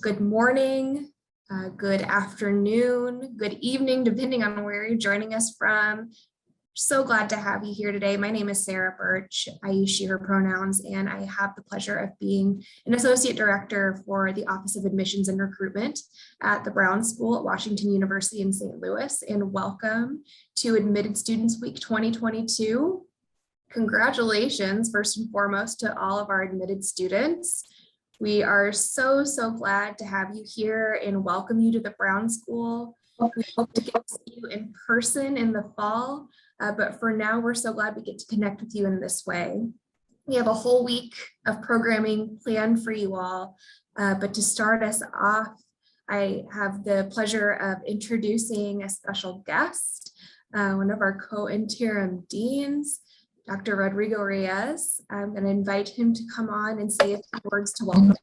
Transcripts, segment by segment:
Good morning, good afternoon, good evening, depending on where you're joining us from. So glad to have you here today. My name is Sarah Birch. I use she, her pronouns, and I have the pleasure of being an associate director for the Office of Admissions and Recruitment at the Brown School at Washington University in St. Louis. And welcome to Admitted Students Week 2022. Congratulations, first and foremost, to all of our admitted students. We are so glad to have you here and welcome you to the Brown School. We hope to get to see you in person in the fall, but for now, we're so glad we get to connect with you in this way. We have a whole week of programming planned for you all, but to start us off, I have the pleasure of introducing a special guest, one of our co-interim deans, Dr. Rodrigo Reyes. I'm going to invite him to come on and say a few words to welcome us.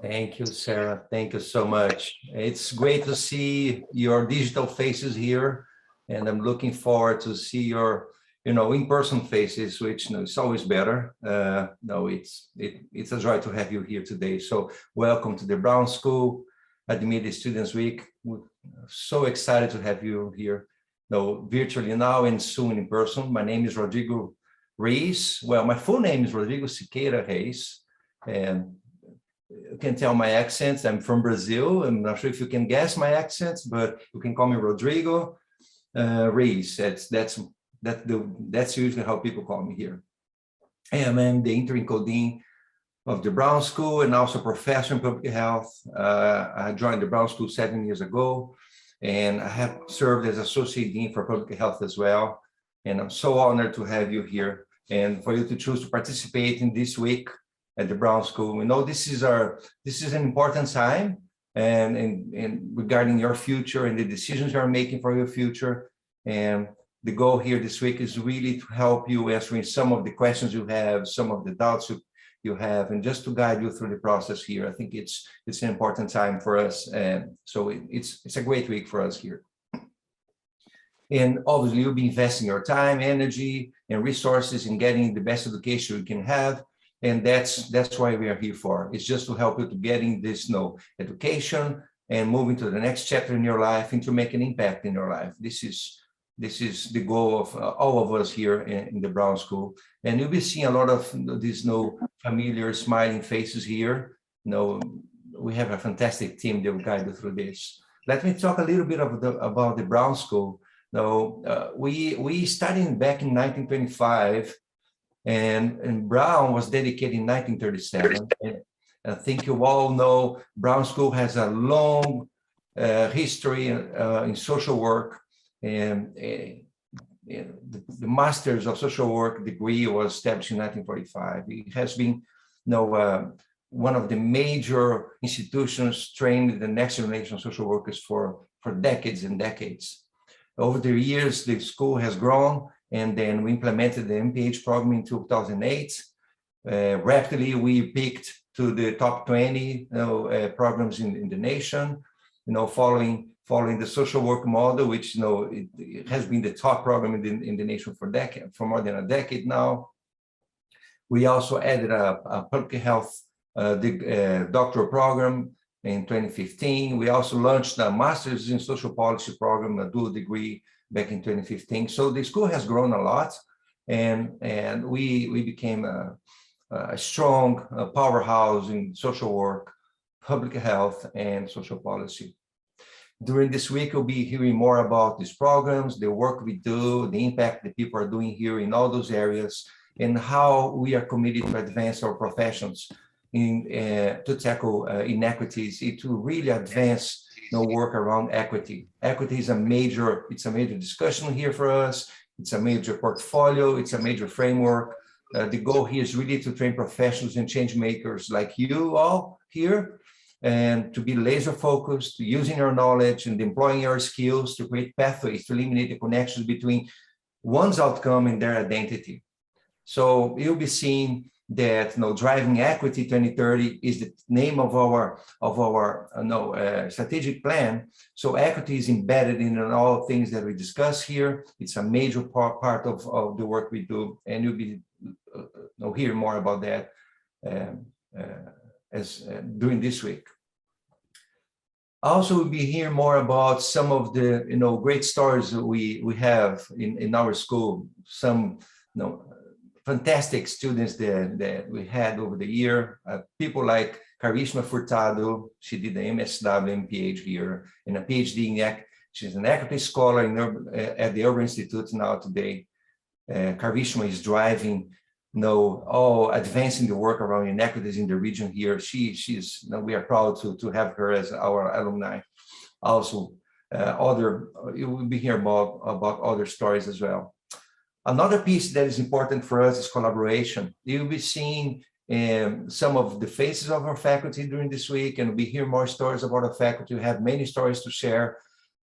Thank you, Sarah. Thank you so much. It's great to see your digital faces here, and I'm looking forward to see your, in-person faces, which is always better. It's a joy to have you here today. So welcome to the Brown School Admitted Students Week. We're so excited to have you here. Virtually now and soon in person. My name is Rodrigo Reyes. Well, my full name is Rodrigo Siqueira Reis, and you can tell my accents. I'm from Brazil. I'm not sure if you can guess my accents, but you can call me Rodrigo Reyes. That's usually how people call me here. And I'm the interim co-dean of the Brown School and also professor in public health. I joined the Brown School 7 years ago. And I have served as Associate Dean for Public Health as well. And I'm so honored to have you here and for you to choose to participate in this week at the Brown School. We know this is an important time and regarding your future and the decisions you're making for your future. And the goal here this week is really to help you answering some of the questions you have, some of the doubts you have, and just to guide you through the process here. I think it's an important time for us, and so it's a great week for us here. And obviously, you'll be investing your time, energy, and resources in getting the best education you can have, and that's why we are here for. It's just to help you to getting this education and moving to the next chapter in your life and to make an impact in your life. This is the goal of all of us here in the Brown School. And you'll be seeing a lot of these familiar smiling faces here. We have a fantastic team that will guide you through this. Let me talk a little bit about the Brown School. We started back in 1925, and Brown was dedicated in 1937. And I think you all know Brown School has a long history in social work. And the Master's of Social Work degree was established in 1945. It has been one of the major institutions training the next generation of social workers for decades and decades. Over the years, the school has grown, and then we implemented the MPH program in 2008. Rapidly, we peaked to the top 20 programs in the nation, following the social work model, which it has been the top program in the nation for more than a decade now. We also added a public health doctoral program in 2015. We also launched a master's in social policy program, a dual degree, back in 2015. So the school has grown a lot, and we became a strong powerhouse in social work, public health, and social policy. During this week, we'll be hearing more about these programs, the work we do, the impact that people are doing here in all those areas, and how we are committed to advance our professions to tackle inequities, to really advance work around equity. Equity is a major discussion here for us. It's a major portfolio. It's a major framework. The goal here is really to train professionals and change makers like you all here, and to be laser focused, using your knowledge and employing your skills to create pathways to eliminate the connections between one's outcome and their identity. So you'll be seeing that driving equity 2030 is the name of our strategic plan. So equity is embedded in all things that we discuss here. It's a major part of the work we do, and you'll be hear more about that during this week. Also, we'll be hearing more about some of the great stories that we have in our school. Some fantastic students that we had over the year. People like Karishma Furtado. She did the MSW and PhD here, and a PhD in she's an equity scholar at the Urban Institute now today. Karishma is driving advancing the work around inequities in the region here. We are proud to have her as our alumni. Also, you will be hearing about other stories as well. Another piece that is important for us is collaboration. You'll be seeing some of the faces of our faculty during this week, and we'll be hearing more stories about our faculty. We have many stories to share.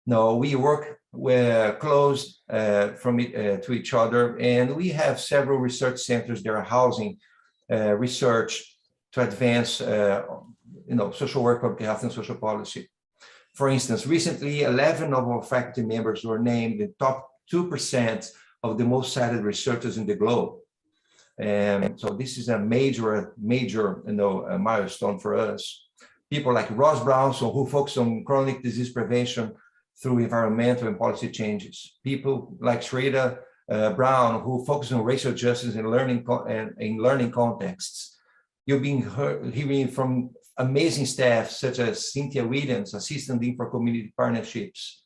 We work close to each other, and we have several research centers that are housing research to advance, social work, public health, and social policy. For instance, recently, 11 of our faculty members were named the top 2% of the most cited researchers in the globe. And so this is a major, milestone for us. People like Ross Brown, who focus on chronic disease prevention through environmental and policy changes. People like Shreda Brown, who focus on racial justice and learning contexts. You've been hearing from amazing staff such as Cynthia Williams, Assistant Dean for Community Partnerships,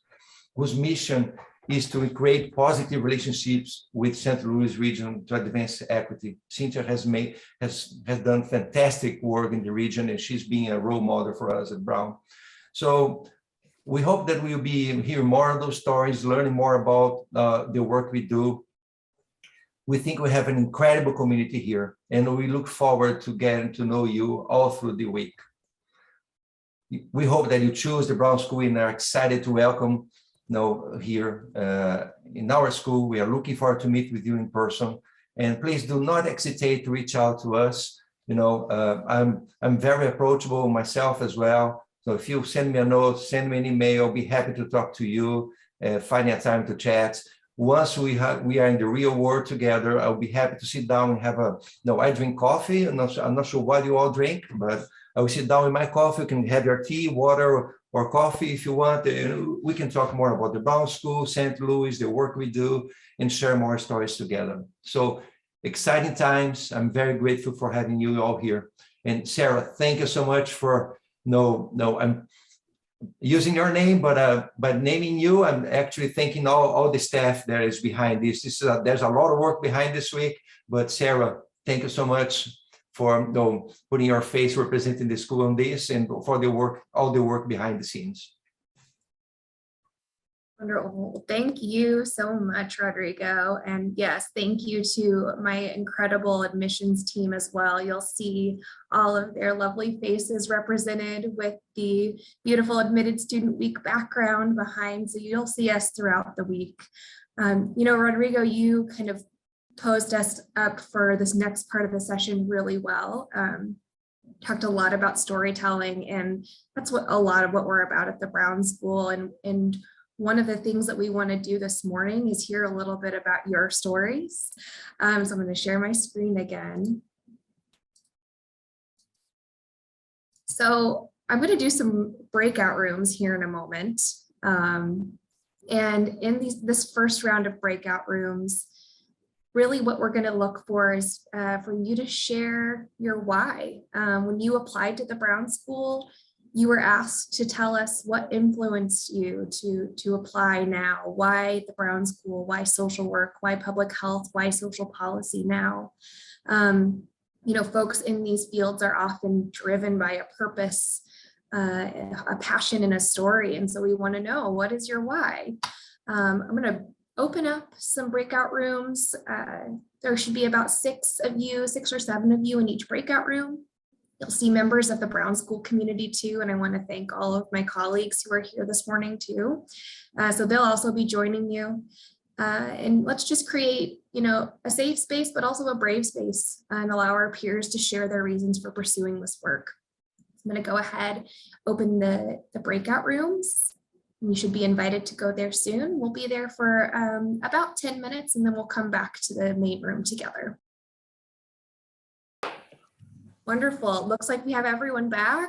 whose mission is to create positive relationships with St. Louis region to advance equity. Cynthia has done fantastic work in the region, and she's being a role model for us at Brown. So we hope that we'll be hearing more of those stories, learning more about the work we do. We think we have an incredible community here, and we look forward to getting to know you all through the week. We hope that you choose the Brown School and are excited to welcome here in our school. We are looking forward to meet with you in person, and please do not hesitate to reach out to us. I'm very approachable myself as well. So if you send me a note, send me an email, I'll be happy to talk to you, finding a time to chat. Once we are in the real world together, I'll be happy to sit down and have I drink coffee. I'm not sure what you all drink, but I will sit down with my coffee. You can have your tea, water, or coffee if you want. And we can talk more about the Brown School, St. Louis, the work we do, and share more stories together. So exciting times. I'm very grateful for having you all here. And Sarah, thank you so much for I'm using your name, but naming you, I'm actually thanking all the staff that is behind this. There's a lot of work behind this week, but Sarah, thank you so much for putting your face representing the school on this, and for the work, all the work behind the scenes. Wonderful. Thank you so much, Rodrigo. And yes, thank you to my incredible admissions team as well. You'll see all of their lovely faces represented with the beautiful Admitted Student Week background behind. So you'll see us throughout the week. Rodrigo, you kind of posed us up for this next part of the session really well. Talked a lot about storytelling, and that's what a lot of what we're about at the Brown School. And one of the things that we want to do this morning is hear a little bit about your stories. So I'm going to share my screen again. So I'm going to do some breakout rooms here in a moment. And in this first round of breakout rooms, really what we're going to look for is for you to share your why. When you applied to the Brown School, you were asked to tell us what influenced you to apply now. Why the Brown School? Why social work? Why public health? Why social policy now? Folks in these fields are often driven by a purpose, a passion, and a story. And so we want to know, what is your why? I'm going to open up some breakout rooms. There should be about 6 or 7 of you in each breakout room. You'll see members of the Brown School community too, and I want to thank all of my colleagues who are here this morning too. So they'll also be joining you. And let's just create, a safe space, but also a brave space, and allow our peers to share their reasons for pursuing this work. I'm going to go ahead, open the breakout rooms. You should be invited to go there soon. We'll be there for about 10 minutes, and then we'll come back to the main room together. Wonderful. It looks like we have everyone back.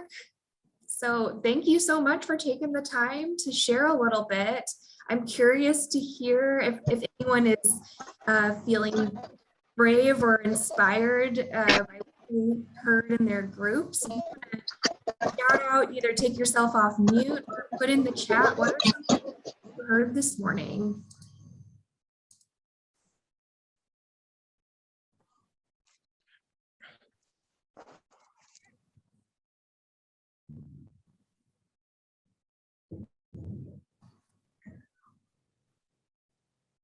So thank you so much for taking the time to share a little bit. I'm curious to hear if anyone is feeling brave or inspired by what we heard in their groups. If you want to shout out, either take yourself off mute or put in the chat what are some things you heard this morning.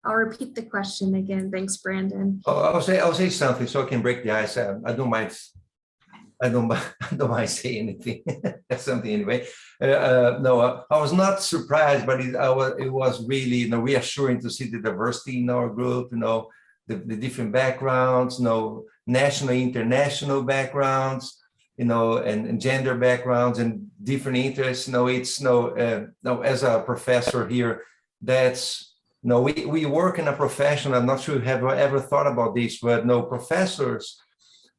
I'll repeat the question again. Thanks, Brandon. Oh, I'll say something so I can break the ice. I don't mind. I don't mind saying anything. Something anyway. No, I was not surprised, but it was really, you know, reassuring to see the diversity in our group. You know, the different backgrounds. You know, national, international backgrounds. You know, and gender backgrounds and different interests. No, it's no. As a professor here, that's. No, we work in a profession. I'm not sure you have ever thought about this, but no, professors,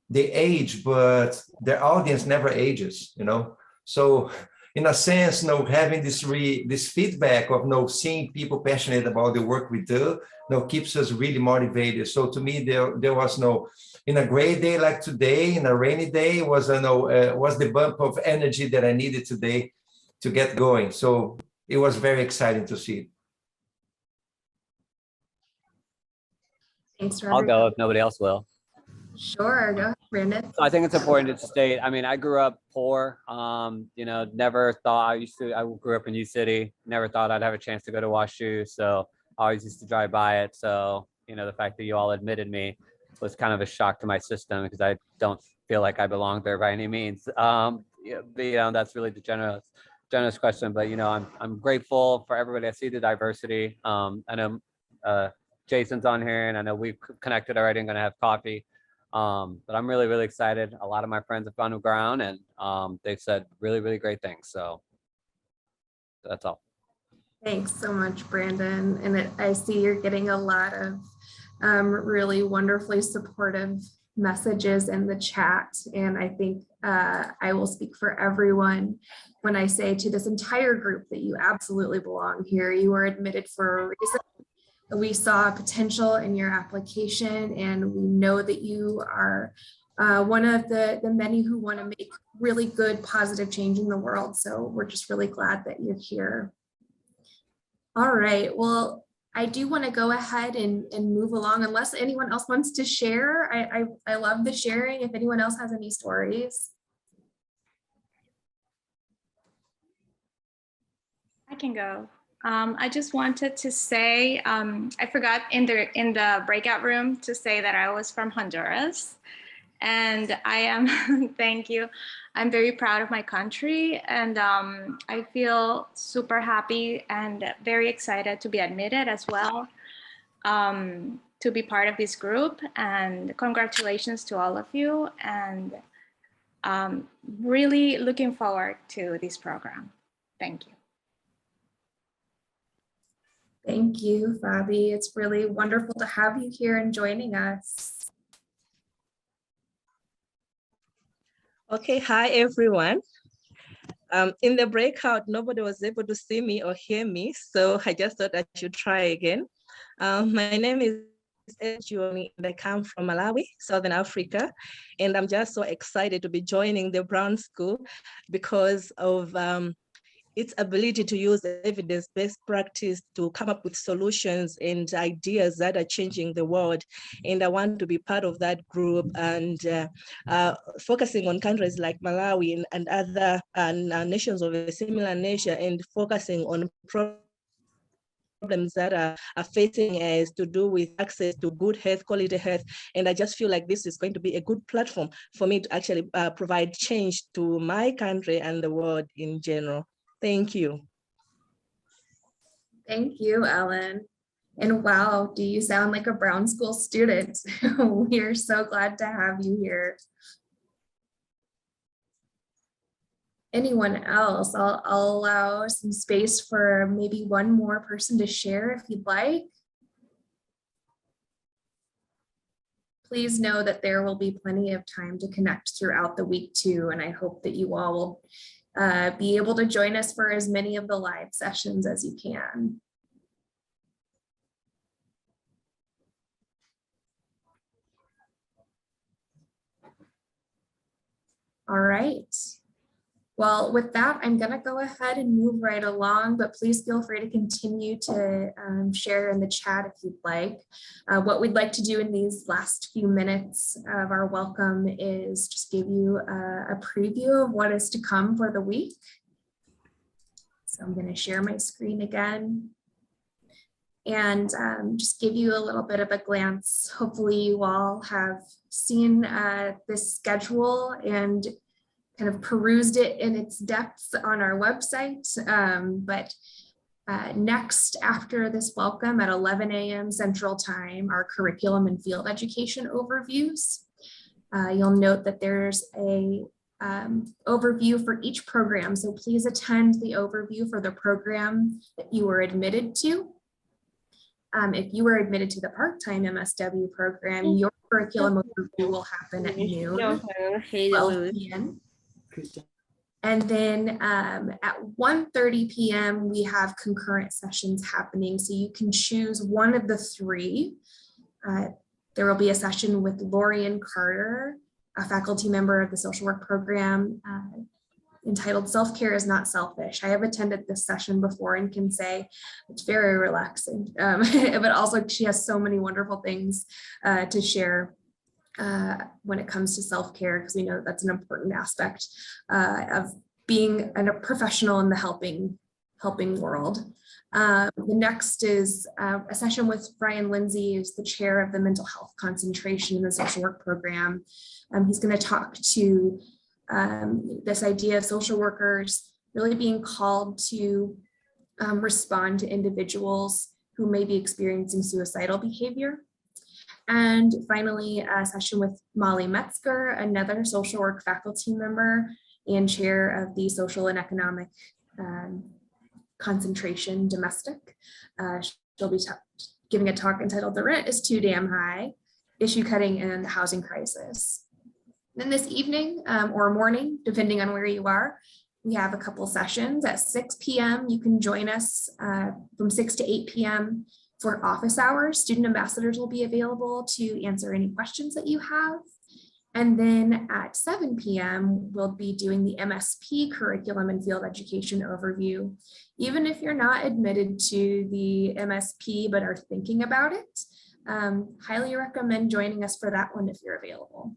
they age, but their audience never ages, you know? So in a sense, you know, having this feedback of, you know, seeing people passionate about the work we do, you know, keeps us really motivated. So to me, there was no, in a gray day like today, in a rainy day, was the bump of energy that I needed today to get going. So it was very exciting to see. Thanks, I'll Robert. go if nobody else will. Sure, go ahead, Brandon. So I think it's important to state, I mean, I grew up poor, you know, never thought I grew up in U City, never thought I'd have a chance to go to WashU. So I always used to drive by it. So, you know, the fact that you all admitted me was kind of a shock to my system because I don't feel like I belong there by any means. Yeah, but, you know, that's really the generous question, but, you know, I'm grateful for everybody. I see the diversity. I know Jason's on here and I know we've connected already. I'm going to have coffee. But I'm really, really excited. A lot of my friends have gone to ground and they've said really, really great things. So that's all. Thanks so much, Brandon. And I see you're getting a lot of really wonderfully supportive messages in the chat. And I think I will speak for everyone when I say to this entire group that you absolutely belong here. You were admitted for a reason. We saw potential in your application, and we know that you are one of the many who want to make really good, positive change in the world. So we're just really glad that you're here. All right, well, I do want to go ahead and move along unless anyone else wants to share. I love the sharing. If anyone else has any stories. I can go. I just wanted to say, I forgot in the breakout room to say that I was from Honduras. And I am, thank you. I'm very proud of my country. And I feel super happy and very excited to be admitted as well, to be part of this group. And congratulations to all of you. And really looking forward to this program. Thank you. Thank you, Fabi. It's really wonderful to have you here and joining us. Okay, hi everyone. In the breakout, nobody was able to see me or hear me, so I just thought I should try again. My name is Juani, and I come from Malawi, Southern Africa, and I'm just so excited to be joining the Brown School because of its ability to use evidence-based practice to come up with solutions and ideas that are changing the world. And I want to be part of that group and focusing on countries like Malawi and other nations of a similar nature and focusing on problems that are facing us to do with access to good health, quality health. And I just feel like this is going to be a good platform for me to actually provide change to my country and the world in general. Thank you. Thank you, Ellen. And wow, do you sound like a Brown School student? We're so glad to have you here. Anyone else? I'll allow some space for maybe one more person to share if you'd like. please know that there will be plenty of time to connect throughout the week too. And I hope that you all will be able to join us for as many of the live sessions as you can. All right. Well, with that, I'm going to go ahead and move right along, but please feel free to continue to share in the chat if you'd like. What we'd like to do in these last few minutes of our welcome is just give you a preview of what is to come for the week. So I'm going to share my screen again and just give you a little bit of a glance. Hopefully you all have seen this schedule and kind of perused it in its depths on our website. But next, after this welcome at 11 a.m. Central Time, our curriculum and field education overviews. You'll note that there's a overview for each program. So please attend the overview for the program that you were admitted to. If you were admitted to the part-time MSW program, your curriculum overview will happen at noon, 12 p.m. And then at 1:30 p.m. we have concurrent sessions happening. So you can choose one of the three. There will be a session with Lorian Carter, a faculty member of the social work program, entitled Self-Care is Not Selfish. I have attended this session before and can say it's very relaxing, but also she has so many wonderful things to share when it comes to self-care, because we know that's an important aspect of being a professional in the helping world. The next is a session with Bryan Lindsay, who's the chair of the mental health concentration in the social work program. He's going to talk to this idea of social workers really being called to respond to individuals who may be experiencing suicidal behavior. And finally, a session with Molly Metzger, another social work faculty member and chair of the social and economic concentration domestic. She'll be giving a talk entitled The Rent is Too Damn High, Issue Cutting and the Housing Crisis. Then this evening or morning, depending on where you are, we have a couple sessions at 6 p.m. You can join us from 6 to 8 p.m. for office hours. Student ambassadors will be available to answer any questions that you have. And then at 7 p.m., we'll be doing the MSP curriculum and field education overview. Even if you're not admitted to the MSP but are thinking about it, highly recommend joining us for that one if you're available.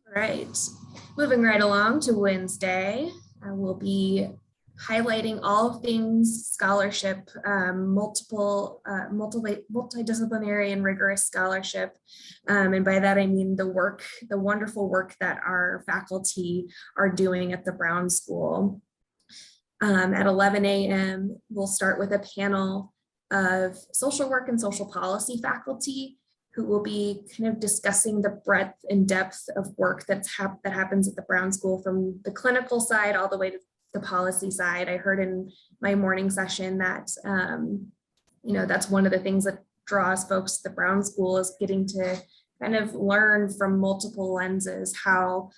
All right, moving right along to Wednesday, we'll be highlighting all things scholarship, multidisciplinary and rigorous scholarship. And by that, I mean the wonderful work that our faculty are doing at the Brown School. At 11 a.m., we'll start with a panel of social work and social policy faculty who will be kind of discussing the breadth and depth of work that happens at the Brown School, from the clinical side all the way to the policy side. I heard in my morning session that, that's one of the things that draws folks to the Brown School, is getting to kind of learn from multiple lenses how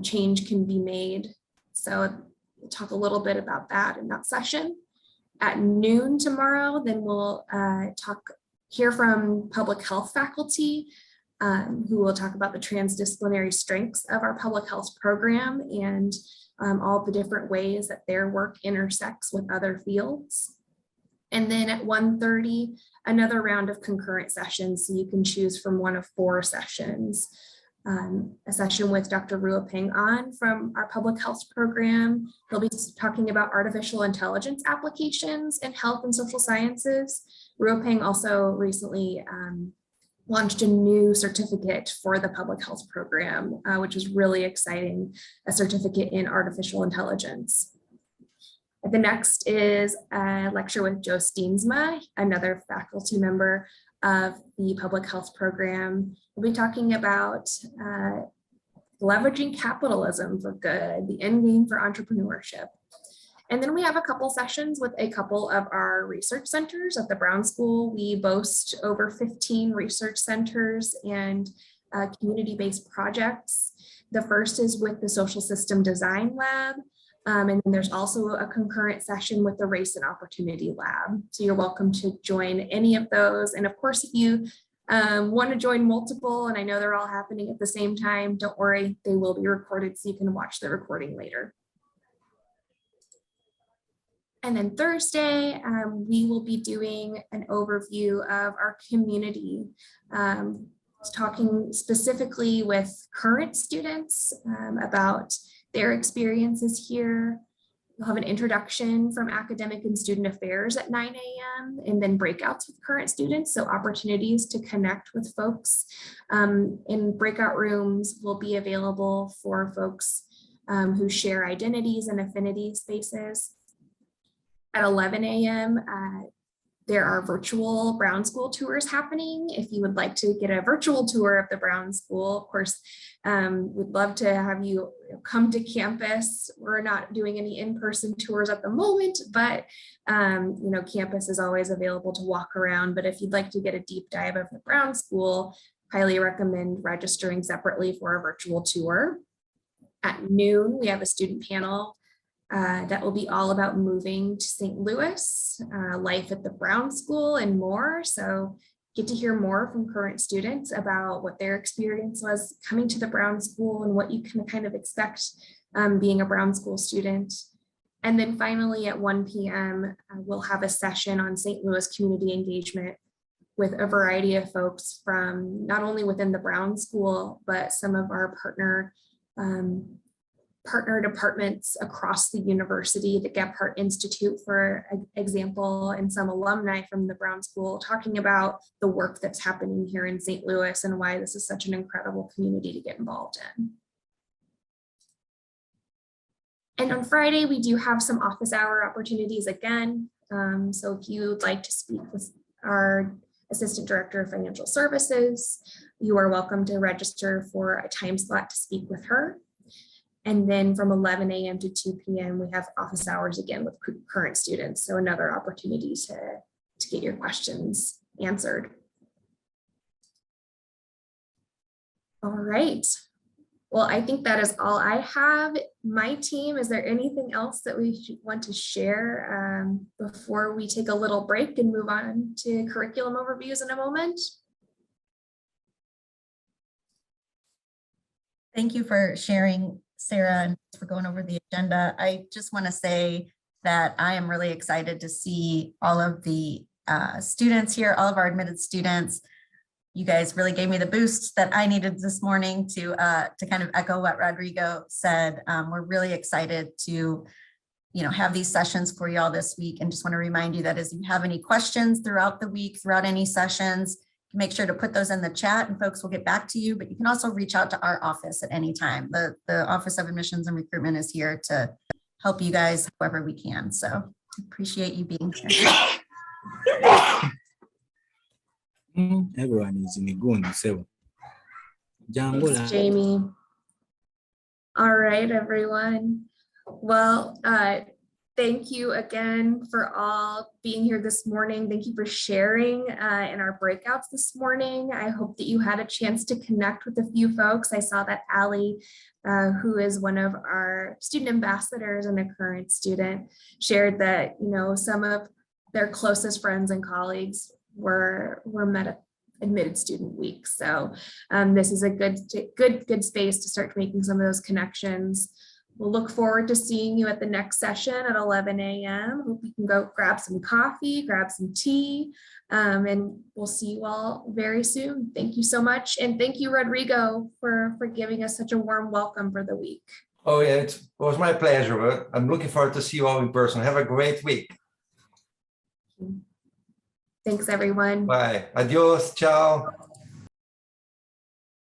change can be made. So we'll talk a little bit about that in that session. At noon tomorrow, then we'll hear from public health faculty who will talk about the transdisciplinary strengths of our public health program and all the different ways that their work intersects with other fields. And then at 1:30, another round of concurrent sessions. So you can choose from one of 4 sessions. A session with Dr. Ruopeng An from our public health program. He'll be talking about artificial intelligence applications in health and social sciences. Ruopeng also recently launched a new certificate for the public health program, which is really exciting, a certificate in artificial intelligence. The next is a lecture with Joe Steensma, another faculty member of the public health program. We'll be talking about leveraging capitalism for good, the end game for entrepreneurship. And then we have a couple sessions with a couple of our research centers at the Brown School. We boast over 15 research centers and community-based projects. The first is with the Social System Design Lab. And then there's also a concurrent session with the Race and Opportunity Lab. So you're welcome to join any of those. And of course, if you want to join multiple, and I know they're all happening at the same time, don't worry, they will be recorded so you can watch the recording later. And then Thursday, we will be doing an overview of our community, talking specifically with current students about their experiences here. We'll have an introduction from academic and student affairs at 9 a.m. and then breakouts with current students. So opportunities to connect with folks in breakout rooms will be available for folks who share identities and affinity spaces. At 11 a.m., there are virtual Brown School tours happening. If you would like to get a virtual tour of the Brown School, of course, we'd love to have you come to campus. We're not doing any in-person tours at the moment, but campus is always available to walk around. But if you'd like to get a deep dive of the Brown School, highly recommend registering separately for a virtual tour. At noon, we have a student panel that will be all about moving to St. Louis, life at the Brown School, and more. So get to hear more from current students about what their experience was coming to the Brown School and what you can kind of expect being a Brown School student. And then finally at 1 p.m., we'll have a session on St. Louis community engagement with a variety of folks from not only within the Brown School, but some of our partner departments across the university, the Gephardt Institute, for example, and some alumni from the Brown School, talking about the work that's happening here in St. Louis and why this is such an incredible community to get involved in. And on Friday, we do have some office hour opportunities again. So if you would like to speak with our Assistant Director of Financial Services, you are welcome to register for a time slot to speak with her. And then from 11 a.m. to 2 p.m., we have office hours again with current students. So another opportunity to get your questions answered. All right. Well, I think that is all I have. My team, is there anything else that we want to share before we take a little break and move on to curriculum overviews in a moment? Thank you for sharing, Sarah, and for going over the agenda. I just want to say that I am really excited to see all of the students here, all of our admitted students. You guys really gave me the boost that I needed this morning to kind of echo what Rodrigo said. We're really excited to have these sessions for you all this week, and just want to remind you that as you have any questions throughout the week, throughout any sessions, make sure to put those in the chat and folks will get back to you, but you can also reach out to our office at any time. The Office of Admissions and Recruitment is here to help you guys however we can. So appreciate you being here. Everyone is in a good so. Thanks, Jamie. All right, everyone. Well, thank you again for all being here this morning. Thank you for sharing in our breakouts this morning. I hope that you had a chance to connect with a few folks. I saw that Allie, who is one of our student ambassadors and a current student, shared that some of their closest friends and colleagues were met at admitted student week. So this is a good space to start making some of those connections. We'll look forward to seeing you at the next session at 11 a.m. Hope you can go grab some coffee, grab some tea, and we'll see you all very soon. Thank you so much. And thank you, Rodrigo, for giving us such a warm welcome for the week. Oh yeah, it was my pleasure. I'm looking forward to see you all in person. Have a great week. Thanks, everyone. Bye. Adios. Ciao.